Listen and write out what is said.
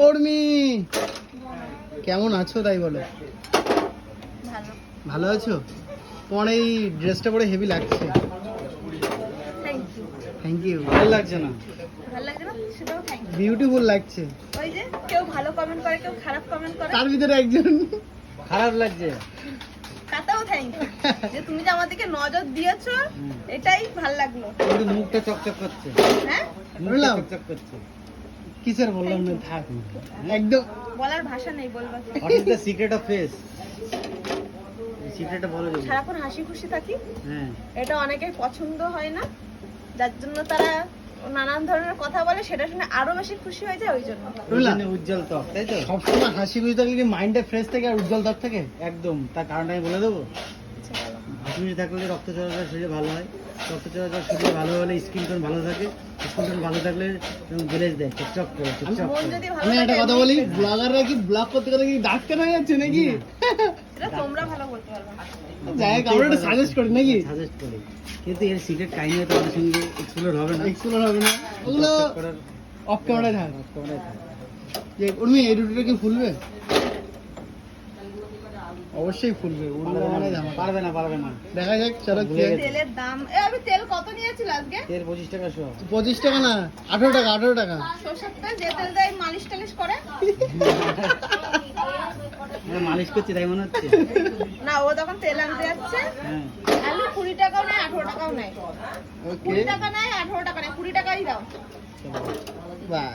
উর্মি কেমন আছো তাই বলো? ভালো। ভালো আছো? তোমার এই ড্রেসটা পরে হেভি লাগছে। Thank you. Thank you. ভালো লাগছে না? ভালো লাগে না সেটাও থ্যাংক ইউ। বিউটিফুল লাগছে। ওই যে কেউ ভালো কমেন্ট করে কেউ খারাপ কমেন্ট করে তার ভিতরে একজন খারাপ লাগছে। তাতেও থ্যাংক ইউ। যে তুমি যে আমার দিকে নজর দিয়েছো এটাই ভালো লাগলো। কিন্তু মুখটা চকচক করছে। হ্যাঁ মুখটা চকচক করছে। কিসের বললাম না থাক। একদম বলার ভাষা নেই বলবা কি? What is the secret of face? সিক্রেটটা বলো যদি। সারাক্ষণ হাসি খুশি থাকি, হ্যাঁ এটা অনেকের পছন্দ হয় না, যার জন্য তারা নানান ধরনের কথা বলে, সেটা শুনে আরো বেশি খুশি হয়ে যায়। ওই জন্য উজ্জ্বল ত্বক, তাই তো? সবসময় হাসি খুশি থাকলে কি মাইন্ডটা ফ্রেশ থাকে আর উজ্জ্বল ত্বক থাকে? একদম। তার কারণটা আমি বলে দেবো। হাসি খুশি থাকলে রক্ত চলাচল শরীরে ভালো হয়, রক্ত চলাচল শরীরে ভালো হলে স্কিন টোন ভালো থাকে, স্কিন টোন ভালো থাকলে গ্লেজ দেয়, চকচক করে চকচক মন করে। যদি ভালো আমি একটা থাকে, কথা বলি, ব্লগাররা কি ব্লগ করতে করতে কি ডাক্তার হয়ে যাচ্ছে নাকি? এটা তোমরা ভালো বলতে পারবে। যাই হোক, আমরা একটু সাজেস্ট করি নাকি? সাজেস্ট করি, কিন্তু এর সিক্রেট কাহিনী তো আমাদের সঙ্গে এক্সপ্লোর হবে না। এক্সপ্লোর হবে না, ওগুলো অফ ক্যামেরায় থাক। যে উর্মি এই রুটিটা কি ফুলবে? অবশ্যই ফুলবে। উড়বে মানে ঝামেলা। পারবে না, পারবে না। দেখা যাক, চলো ভুলে খেয়ে। গেছি। তেলের দাম আমি তেল কত নিয়েছিল আজকে? তেল 25 টাকা শো। 25 টাকা না, 18 টাকা, 18 টাকা। সরষের তেল, যে তেল দেয় মালিশ টালিশ করে আমরা মালিশ করছি তাই মনে হচ্ছে। না, ও তখন তেল আনতে যাচ্ছে, হ্যাঁ, আলু 20 টাকাও নেয় 18 টাকাও নেয়, ওকে 20 টাকা নেয় 18 টাকা নেয়, 20 টাকাই দাও। বাহ।